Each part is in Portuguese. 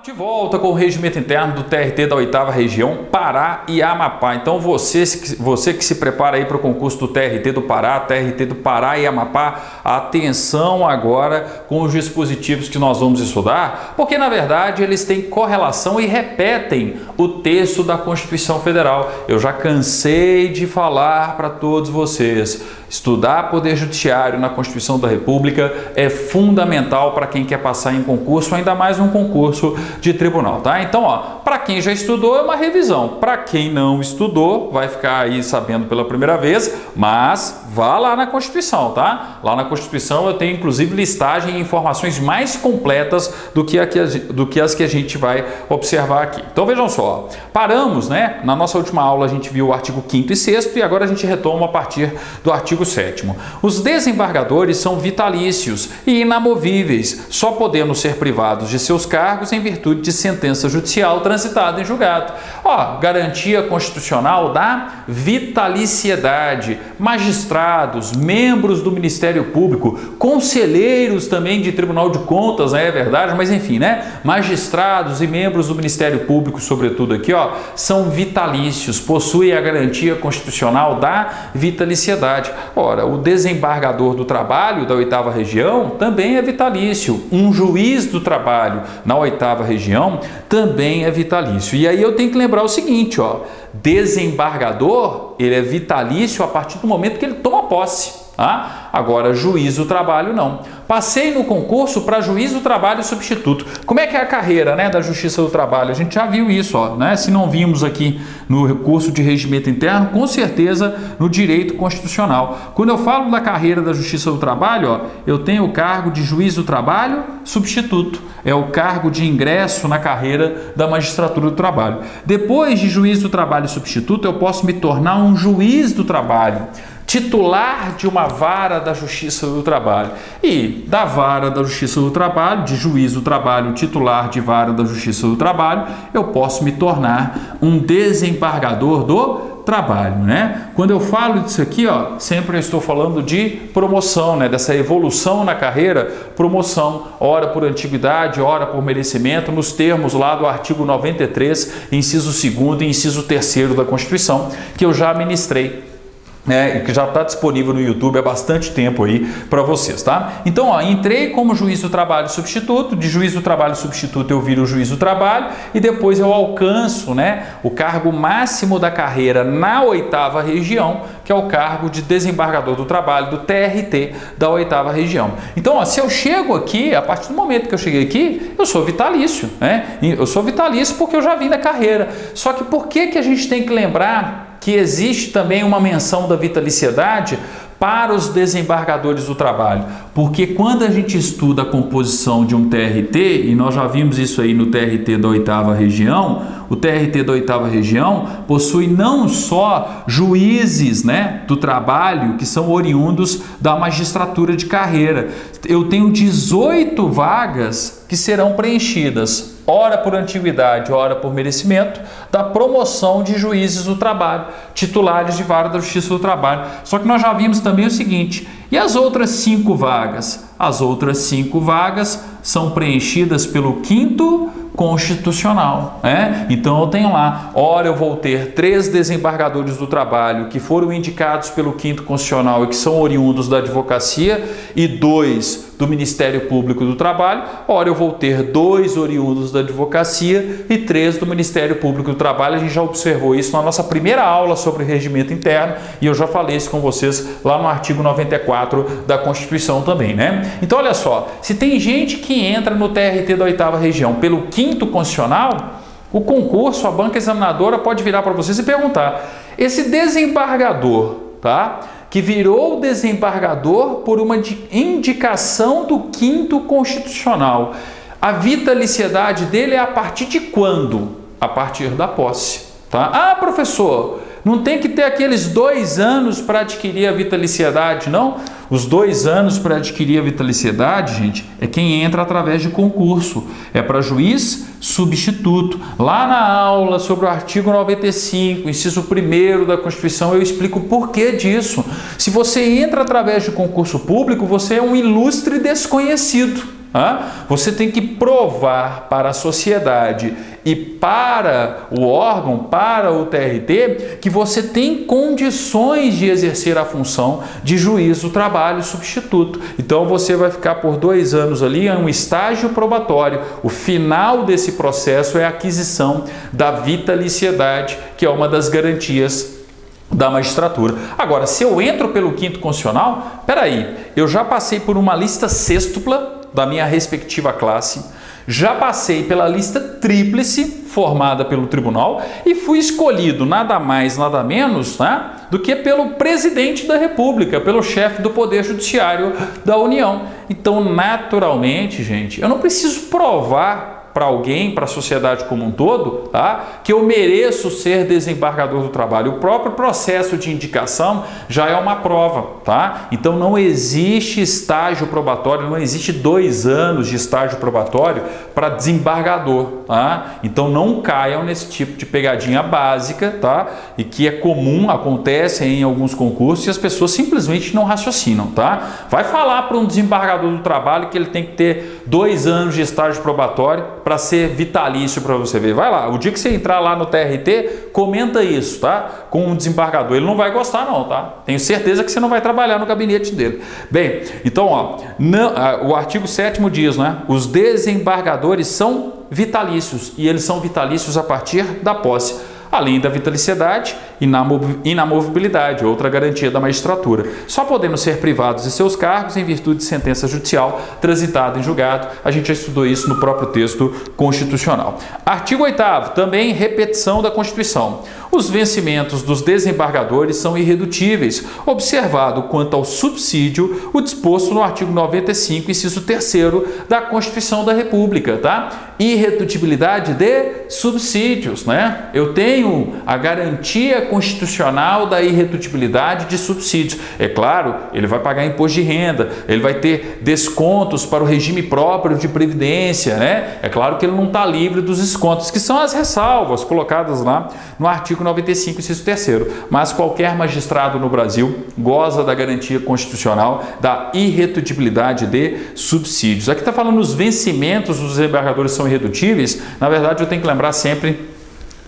De volta com o regimento interno do TRT da 8ª Região, Pará e Amapá. Então você que se prepara aí para o concurso do TRT do Pará e Amapá, atenção agora com os dispositivos que nós vamos estudar, porque na verdade eles têm correlação e repetem o texto da Constituição Federal. Eu já cansei de falar para todos vocês, estudar Poder Judiciário na Constituição da República é fundamental para quem quer passar em concurso, ainda mais um concurso de tribunal, tá? Então, ó, para quem já estudou é uma revisão, para quem não estudou vai ficar aí sabendo pela primeira vez, mas vá lá na Constituição, tá? Lá na Constituição eu tenho inclusive listagem e informações mais completas do que as que a gente vai observar aqui. Então vejam só, paramos, né? Na nossa última aula a gente viu o artigo 5º e 6º e agora a gente retoma a partir do artigo 7º. Os desembargadores são vitalícios e inamovíveis, só podendo ser privados de seus cargos em virtude de sentença judicial transitada em julgado. Ó, garantia constitucional da vitaliciedade. Magistrados, membros do Ministério Público, conselheiros também de Tribunal de Contas, né? É verdade, mas enfim, né? Magistrados e membros do Ministério Público, sobretudo aqui, ó, são vitalícios, possuem a garantia constitucional da vitaliciedade. Ora, o desembargador do trabalho da 8ª Região também é vitalício. Um juiz do trabalho na 8ª Região também é vitalício. E aí eu tenho que lembrar o seguinte, ó, desembargador, ele é vitalício a partir do momento que ele toma posse. Tá? Agora, juiz do trabalho não. Passei no concurso para juiz do trabalho substituto. Como é que é a carreira, né, da Justiça do Trabalho? A gente já viu isso, ó, né? Se não vimos aqui no curso de regimento interno, com certeza no direito constitucional. Quando eu falo da carreira da Justiça do Trabalho, ó, eu tenho o cargo de juiz do trabalho substituto. É o cargo de ingresso na carreira da magistratura do trabalho. Depois de juiz do trabalho substituto, eu posso me tornar um juiz do trabalho, titular de uma vara da Justiça do Trabalho. E da vara da Justiça do Trabalho, de juiz do trabalho, titular de vara da Justiça do Trabalho, eu posso me tornar um desembargador do trabalho, né? Quando eu falo disso aqui, ó, sempre eu estou falando de promoção, né? Dessa evolução na carreira, promoção, ora por antiguidade, ora por merecimento, nos termos lá do artigo 93, inciso 2º e inciso 3º da Constituição, que eu já ministrei, né, que já está disponível no YouTube há bastante tempo aí para vocês, tá? Então, ó, entrei como juiz do trabalho substituto, de juiz do trabalho substituto eu viro juiz do trabalho e depois eu alcanço, né, o cargo máximo da carreira na 8ª Região, que é o cargo de desembargador do trabalho do TRT da 8ª Região. Então, ó, se eu chego aqui, a partir do momento que eu cheguei aqui, eu sou vitalício, né? Eu sou vitalício porque eu já vim da carreira. Só que por que a gente tem que lembrar que existe também uma menção da vitaliciedade para os desembargadores do trabalho? Porque quando a gente estuda a composição de um TRT, e nós já vimos isso aí no TRT da 8ª Região, o TRT da 8ª Região possui não só juízes, né, do trabalho que são oriundos da magistratura de carreira. Eu tenho 18 vagas que serão preenchidas, ora por antiguidade, ora por merecimento, da promoção de juízes do trabalho, titulares de vara da Justiça do Trabalho. Só que nós já vimos também o seguinte, e as outras 5 vagas? As outras 5 vagas são preenchidas pelo 5º constitucional, né? Então eu tenho lá, ora eu vou ter 3 desembargadores do trabalho que foram indicados pelo 5º constitucional e que são oriundos da advocacia e 2 do Ministério Público do Trabalho, ora eu vou ter 2 oriundos da advocacia e 3 do Ministério Público do Trabalho. A gente já observou isso na nossa primeira aula sobre regimento interno e eu já falei isso com vocês lá no artigo 94 da Constituição também, né? Então olha só, se tem gente que entra no TRT da 8ª Região pelo 5º constitucional, o concurso, a banca examinadora pode virar para vocês e perguntar, esse desembargador, tá, que virou desembargador por uma indicação do 5º constitucional, a vitaliciedade dele é a partir de quando? A partir da posse, tá? Ah, professor, não tem que ter aqueles 2 anos para adquirir a vitaliciedade, não? Os 2 anos para adquirir a vitaliciedade, gente, é quem entra através de concurso. É para juiz substituto. Lá na aula sobre o artigo 95, inciso 1º da Constituição, eu explico o porquê disso. Se você entra através de concurso público, você é um ilustre desconhecido. Você tem que provar para a sociedade e para o órgão, para o TRT, que você tem condições de exercer a função de juiz do trabalho substituto. Então você vai ficar por 2 anos ali em um estágio probatório. O final desse processo é a aquisição da vitaliciedade, que é uma das garantias da magistratura. Agora, se eu entro pelo 5º constitucional, peraí, eu já passei por uma lista sêxtupla da minha respectiva classe, já passei pela lista tríplice formada pelo tribunal e fui escolhido nada mais, nada menos, né, do que pelo presidente da República, pelo chefe do Poder Judiciário da União. Então, naturalmente, gente, eu não preciso provar para alguém, para a sociedade como um todo, tá, que eu mereço ser desembargador do trabalho. O próprio processo de indicação já é uma prova, tá? Então não existe estágio probatório, não existe 2 anos de estágio probatório para desembargador, tá? Então não caiam nesse tipo de pegadinha básica, tá? E que é comum, acontece em alguns concursos e as pessoas simplesmente não raciocinam, tá? Vai falar para um desembargador do trabalho que ele tem que ter 2 anos de estágio probatório para ser vitalício, para você ver. Vai lá, o dia que você entrar lá no TRT, comenta isso, tá? Com um desembargador. Ele não vai gostar não, tá? Tenho certeza que você não vai trabalhar no gabinete dele. Bem, então, ó, o artigo 7º diz, né? Os desembargadores são vitalícios e eles são vitalícios a partir da posse, além da vitaliciedade e inamovibilidade, outra garantia da magistratura, só podendo ser privados de seus cargos em virtude de sentença judicial transitada em julgado. A gente já estudou isso no próprio texto constitucional. Artigo 8º, também repetição da Constituição. Os vencimentos dos desembargadores são irredutíveis, observado quanto ao subsídio o disposto no artigo 95, inciso 3º da Constituição da República, tá? Irredutibilidade de subsídios, né? Eu tenho a garantia constitucional da irredutibilidade de subsídios. É claro, ele vai pagar imposto de renda, ele vai ter descontos para o regime próprio de previdência, né? É claro que ele não está livre dos descontos, que são as ressalvas colocadas lá no artigo 95, inciso 3º. Mas qualquer magistrado no Brasil goza da garantia constitucional da irredutibilidade de subsídios. Aqui está falando os vencimentos dos desembargadores são irredutíveis. Na verdade, eu tenho que lembrar sempre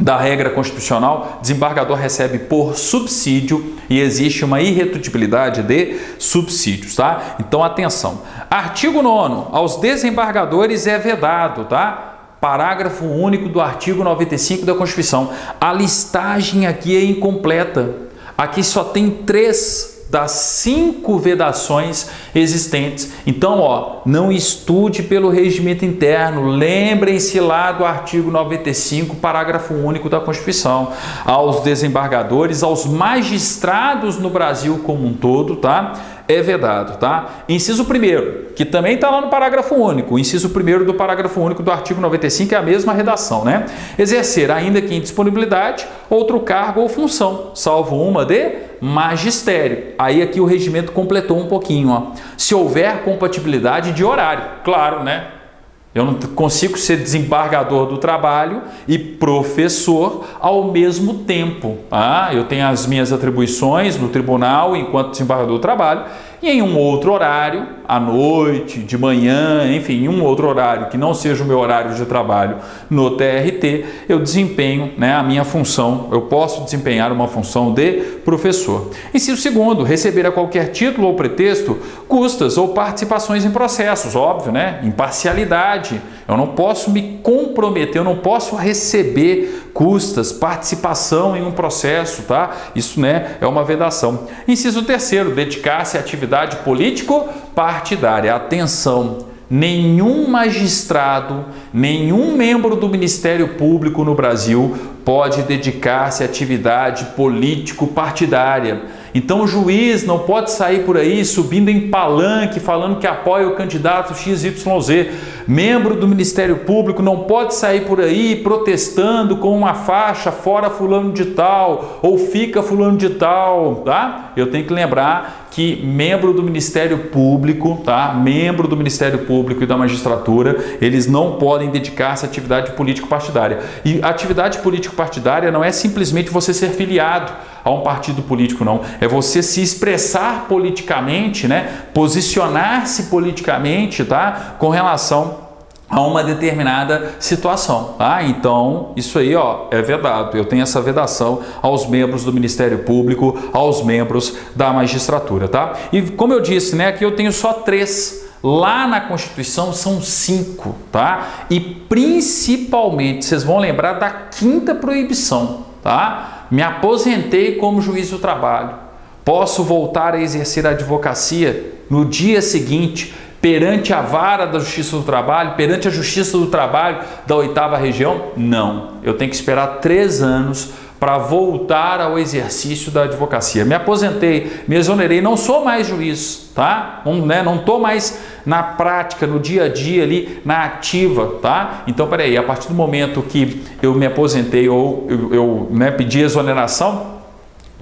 da regra constitucional: desembargador recebe por subsídio e existe uma irredutibilidade de subsídios, tá? Então, atenção. Artigo 9º, aos desembargadores é vedado, tá? Parágrafo único do artigo 95 da Constituição. A listagem aqui é incompleta. Aqui só tem 3 das 5 vedações existentes. Então, ó, não estude pelo regimento interno. Lembrem-se lá do artigo 95, parágrafo único da Constituição. Aos desembargadores, aos magistrados no Brasil como um todo, tá? É vedado, tá? Inciso 1º, que também está lá no parágrafo único. O inciso 1º do parágrafo único do artigo 95 é a mesma redação, né? Exercer, ainda que em disponibilidade, outro cargo ou função, salvo uma de magistério. Aí aqui o regimento completou um pouquinho, ó. Se houver compatibilidade de horário, claro, né? Eu não consigo ser desembargador do trabalho e professor ao mesmo tempo. Eu tenho as minhas atribuições no tribunal enquanto desembargador do trabalho e em um outro horário, à noite, de manhã, enfim, em um outro horário que não seja o meu horário de trabalho no TRT, eu desempenho, né, a minha função, eu posso desempenhar uma função de professor. Inciso 2º, receber a qualquer título ou pretexto custas ou participações em processos, óbvio, né? Imparcialidade. Eu não posso me comprometer, eu não posso receber custas, participação em um processo, tá? Isso, né, é uma vedação. Inciso 3º, dedicar-se à atividade político-partidária. Atenção, nenhum magistrado, nenhum membro do Ministério Público no Brasil pode dedicar-se à atividade político-partidária. Então o juiz não pode sair por aí subindo em palanque, falando que apoia o candidato XYZ. Membro do Ministério Público não pode sair por aí protestando com uma faixa fora fulano de tal ou fica fulano de tal, tá? Eu tenho que lembrar que membro do Ministério Público, tá? Membro do Ministério Público e da magistratura, eles não podem dedicar-se à atividade político-partidária. E a atividade político-partidária não é simplesmente você ser filiado a um partido político, não. É você se expressar politicamente, né? Posicionar-se politicamente, tá? Com relação a uma determinada situação, tá? Então, isso aí, ó, é vedado. Eu tenho essa vedação aos membros do Ministério Público, aos membros da magistratura, tá? E como eu disse, né, aqui eu tenho só 3. Lá na Constituição são 5, tá? E principalmente, vocês vão lembrar da 5ª proibição, tá? Me aposentei como juiz do trabalho. Posso voltar a exercer a advocacia no dia seguinte, perante a vara da Justiça do Trabalho, perante a Justiça do Trabalho da 8ª Região? Não. Eu tenho que esperar 3 anos para voltar ao exercício da advocacia. Me aposentei, me exonerei, não sou mais juiz, tá? Não estou mais na prática, no dia a dia ali, na ativa, tá? Então, peraí, a partir do momento que eu me aposentei ou eu pedi exoneração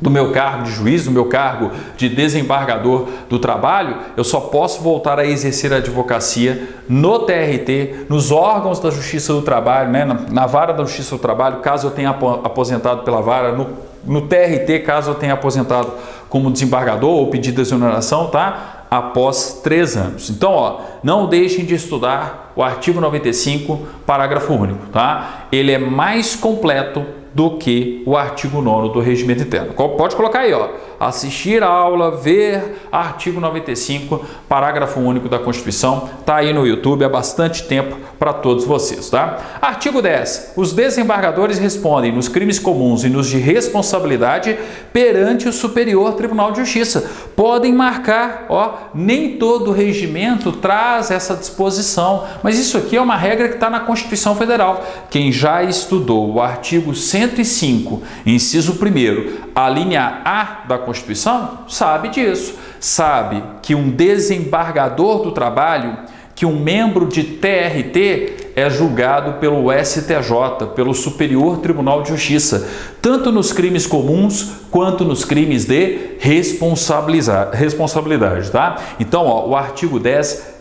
do meu cargo de juiz, do meu cargo de desembargador do trabalho, eu só posso voltar a exercer a advocacia no TRT, nos órgãos da Justiça do Trabalho, né? Na vara da Justiça do Trabalho, caso eu tenha aposentado pela vara, no TRT, caso eu tenha aposentado como desembargador ou pedido exoneração, tá? Após 3 anos. Então, ó, não deixem de estudar o artigo 95, parágrafo único, tá? Ele é mais completo do que o artigo 9º do Regimento Interno. Pode colocar aí, ó, assistir a aula, ver artigo 95, parágrafo único da Constituição, tá aí no YouTube há bastante tempo para todos vocês, tá? Artigo 10. Os desembargadores respondem nos crimes comuns e nos de responsabilidade perante o Superior Tribunal de Justiça. Podem marcar, ó, nem todo regimento traz essa disposição, mas isso aqui é uma regra que está na Constituição Federal. Quem já estudou o artigo 105, inciso 1º, a linha A da Constituição, sabe disso. Sabe que um desembargador do trabalho, que um membro de TRT é julgado pelo STJ, pelo Superior Tribunal de Justiça, tanto nos crimes comuns quanto nos crimes de responsabilidade, tá? Então, ó, o artigo 10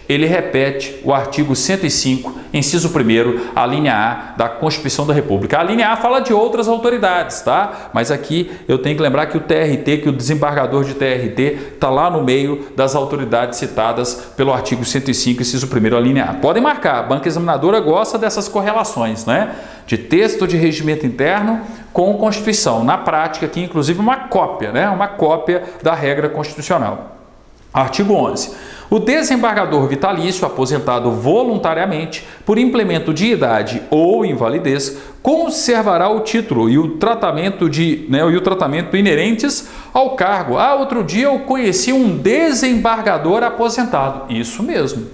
ele repete o artigo 105, inciso 1º, a linha A da Constituição da República. A linha A fala de outras autoridades, tá? Mas aqui eu tenho que lembrar que o TRT, que o desembargador de TRT está lá no meio das autoridades citadas pelo artigo 105, inciso 1º, a linha A. Podem marcar, a banca examinadora gosta dessas correlações, né? De texto de regimento interno com Constituição. Na prática aqui, inclusive, uma cópia, né? Uma cópia da regra constitucional. Artigo 11. O desembargador vitalício aposentado voluntariamente por implemento de idade ou invalidez conservará o título e o tratamento inerentes ao cargo. Ah, outro dia eu conheci um desembargador aposentado. Isso mesmo.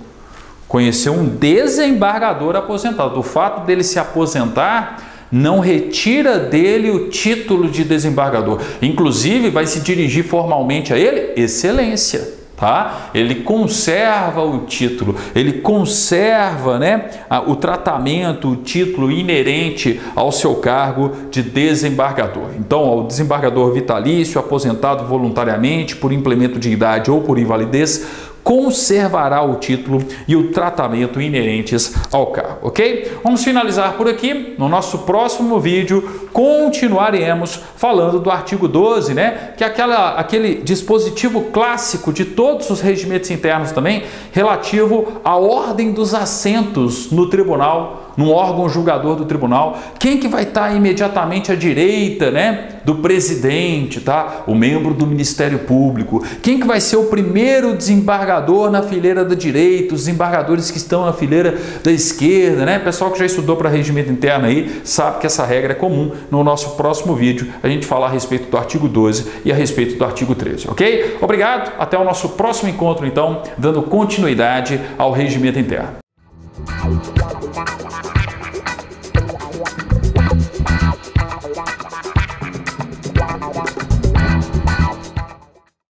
Conheci um desembargador aposentado. O fato dele se aposentar não retira dele o título de desembargador. Inclusive, vai se dirigir formalmente a ele, excelência. Tá? Ele conserva o título, ele conserva, né, o tratamento, o título inerente ao seu cargo de desembargador. Então, o desembargador vitalício, aposentado voluntariamente por implemento de idade ou por invalidez, conservará o título e o tratamento inerentes ao cargo, ok? Vamos finalizar por aqui. No nosso próximo vídeo continuaremos falando do artigo 12, né? Que é aquele dispositivo clássico de todos os regimentos internos também, relativo à ordem dos assentos no tribunal, num órgão julgador do tribunal. Quem que vai estar imediatamente à direita, né, do presidente, tá? O membro do Ministério Público. Quem que vai ser o primeiro desembargador na fileira da direita, os desembargadores que estão na fileira da esquerda, né? Pessoal que já estudou para regimento interno aí sabe que essa regra é comum. No nosso próximo vídeo a gente fala a respeito do artigo 12 e a respeito do artigo 13, ok? Obrigado, até o nosso próximo encontro então, dando continuidade ao regimento interno.